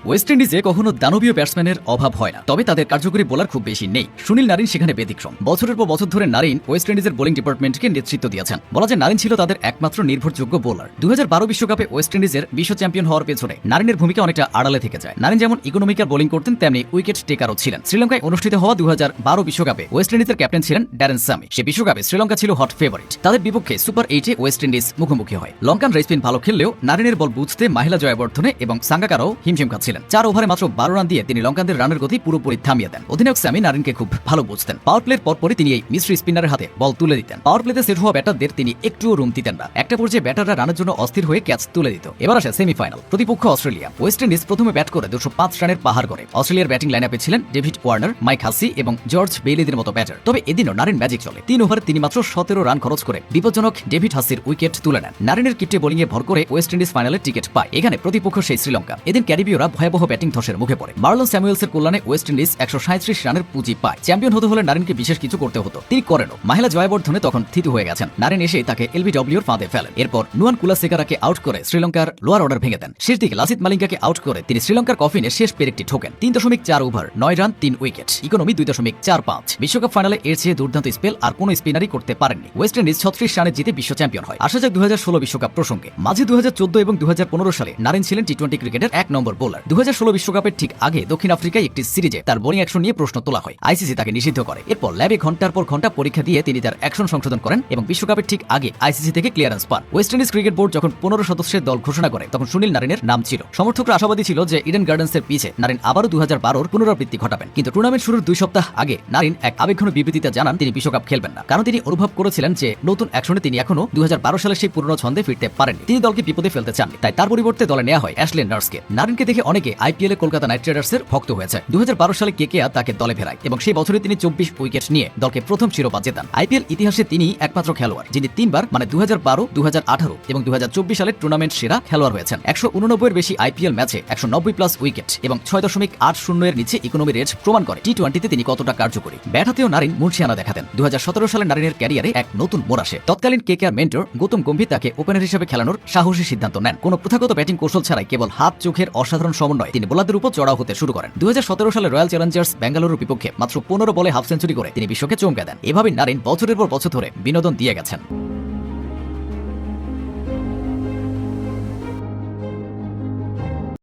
West ইন্ডিজে কখনো দানবীয় ব্যাটসম্যানের অভাব হয় না, তবে তাদের কার্যকরী বোলার খুব বেশি নেই। সুনীল নারিন সেখানে ব্যতিক্রম। বছরের পর বছর ধরে নারিন ওয়েস্ট ইন্ডিজের বোলিং ডিপার্টমেন্টকে নেতৃত্ব দিয়েছেন। বলা যায় নারিন ছিল তাদের একমাত্র নির্ভরযোগ্য বোলার। 2012 বিশ্বকাপে ওয়েস্ট ইন্ডিজের বিশ্ব চ্যাম্পিয়ন হওয়ার পেছনে নারিনের ভূমিকা অনেকটা আড়ালে থেকে যায়। নারিন যেমন ইকোনমিক্যাল বোলিং করতেন, তেমনি উইকেট টেকারও ছিলেন। শ্রীলঙ্কায় অনুষ্ঠিত হওয়া 2012 বিশ্বকাপে ওয়েস্ট ইন্ডিজের ক্যাপ্টেন ছিলেন ড্যারেন সামি। সে বিশ্বকাপে শ্রীলঙ্কা ছিল হট ফেভারিট। তাদের বিপক্ষে সুপার 8-এ ওয়েস্ট ইন্ডিজ মুখোমুখি হয়। লঙ্কান রেসপিন ভালো খেললেও নারিনের বল বুঝতে মাহিলা জয়াবর্ধনে এবং সাঙ্গাকারাও হিমশিম খাচ্ছিলেন। 4 ওভারে মাত্র 12 রান দিয়ে তিনি লঙ্কানদের রানের গতি পুরোপুরি থামিয়ে দেন। অধিনায়ক সামি নারিনকে খুব ভালো বুঝতেন। পাওয়ার প্লের পরপরই তিনি এই মিস্ট্রি স্পিনারের হাতে বল তুলে দিতেন। পাওয়ার প্লেতে সেট হওয়া ব্যাটারদের তিনি একটুও রুম দিতেন না। একটা পর্যায়ে ব্যাটাররা রানের জন্য অস্থির হয়ে ক্যাচ তুলে দিত। এবার আসে সেমিফাইনাল। প্রতিপক্ষ অস্ট্রেলিয়া। ওয়েস্ট ইন্ডিজ প্রথমে ব্যাট করে 205 রানের পাহাড় করে। অস্ট্রেলিয়ার ব্যাটিং লাইনআপে ছিলেন ডেভিড ওয়ার্নার, মাইক হাসি এবং জর্জ বেইলিদের মতো ব্যাটার। তবে এদিনও নারিন ম্যাজিক চলে। 3 ওভারে তিনি মাত্র 17 রান খরচ করে বিপজ্জনক ডেভিড হাসির উইকেট তুলে নেন। নারিনের কিটে বোলিংয়ে ভর করে ওয়েস্ট ইন্ডিজ ফাইনালের টিকিট পায়। এখানে প্রতিপক্ষ সেই শ্রীলঙ্কা। এদিন ক্যারিবীয়রা ভয়াবহ ব্যাটিং ধসের মুখে পড়ে। মার্লন স্যামুয়েলসের কল্যাণে ওয়েস্ট ইন্ডিজ 137 রানের পুঁজি পায়। চ্যাম্পিয়ন হতে হলে নারিনকে বিশেষ কিছু করতে হতো, তিনি করেনও। মাহিলা জয়াবর্ধনে তখন থিতু হয়ে গেছেন। নারিন এসে তাকে এলবিডব্লিউর ফাঁদে ফেলেন। এরপর নুয়ান কুলাসেকারাকে আউট করে শ্রীলঙ্কার লোয়ার অর্ডার ভেঙে দেন। শেষ দিকে লাসিত মালিঙ্গাকে আউট করে তিনি শ্রীলঙ্কার কফিনে শেষ পেরেকটি ঠোকেন। 3.4 ওভার 9 রান 3 উইকেট, ইকোনমি 2.45। বিশ্বকাপ ফাইনালে এর চেয়ে দুর্দান্ত স্পেল আর কোন স্পিনারই করতে পারেননি। ওয়েস্ট ইন্ডিজ 36 রানে জিতে বিশ্ব চ্যাম্পিয়ন হয়। আসা যাক 2016 বিশ্বকাপ প্রসঙ্গে। মাঝে 2014 এবং 2015 সালে নারিন ছিলেন টি-20 ক্রিকেটের 1 নম্বর বোলার। 2016 বিশ্বকাপের ঠিক আগে দক্ষিণ আফ্রিকায় একটি সিরিজে তার বোলিং অ্যাকশন নিয়ে প্রশ্ন তোলা হয়। আইসিসি তাকে নিষিদ্ধ করে। এরপর ল্যাবে ঘন্টার পর ঘন্টা পরীক্ষা দিয়ে তিনি তার অ্যাকশন সংশোধন করেন এবং বিশ্বকাপের ঠিক আগে আইসিসি থেকে ক্লিয়ারেন্স পান। ওয়েস্ট ইন্ডিজ ক্রিকেট বোর্ড যখন 15 সদস্যের দল ঘোষণা করে তখন সুনীল নারিনের নাম ছিল। সমর্থকরা আশাবাদী ছিল যে ইডেন গার্ডেন্সের পিছে নারিন আবারও 2012-র পুনরাবৃত্তি ঘটাবেন। কিন্তু টুর্নামেন্ট শুরুর 2 সপ্তাহ আগে নারিন এক আবেগঘন বিবৃতিতে জানান তিনি বিশ্বকাপ খেলবেন না, কারণ তিনি অনুভব করেছিলেন যে নতুন অ্যাকশনে তিনি এখনো 2012 সালের সেই পুরনো ছন্দে ফিরতে পারেননি। তিনি দলকে বিপদে ফেলতে চাননি, তাই তার পরিবর্তে দলে নেওয়া হয় অ্যাশলে নার্সকে। নারিনকে দেখে অনেকে আইপিএলে কলকাতা নাইট রাইডার্সের ভক্ত হয়েছে। 2012 সালে কেকেআর তাকে দলে ফেরায় এবং সেই বছরে তিনি 24 উইকেট নিয়ে দলকে প্রথম শিরোপা জেতান। আইপিএল ইতিহাসে তিনি একমাত্র খেলোয়াড় যিনি 3 বার মানে 2012, 2018 এবং 2024 সালে টুর্নামেন্ট সেরা খেলোয়াড় হয়েছেন। 189 এর বেশি আইপিএল ম্যাচে 190+ উইকেট এবং 6.80 এর নিচে ইকোনমি রেট প্রমাণ করে টি-20তে তিনি কতটা কার্যকরী। ব্যাট হাতেও নারিন মুনশিয়ানা দেখাতেন। 2017 সালে নারিনের ক্যারিয়ারে এক নতুন মোড় আসে। তৎকালীন কেকেআর মেন্টর গৌতম গম্ভীর তাকে ওপেনার হিসেবে খেলানোর সাহসী সিদ্ধান্ত নেন। কোনো প্রথাগত ব্যাটিং কৌশল ছাড়াই কেবল হাত চোখের অসাধারণ সমন্বয়ে তিনি বোলারদের উপর চড়াও হতে শুরু করেন। 2017 সালে রয়্যাল চ্যালেঞ্জার্স বেঙ্গালুরুর বিপক্ষে মাত্র 15 বলে হাফ সেঞ্চুরি করে তিনি বিশ্বকে চমকে দেন। এভাবে নারিন বছরের পর বছর ধরে বিনোদন দিয়ে গেছেন।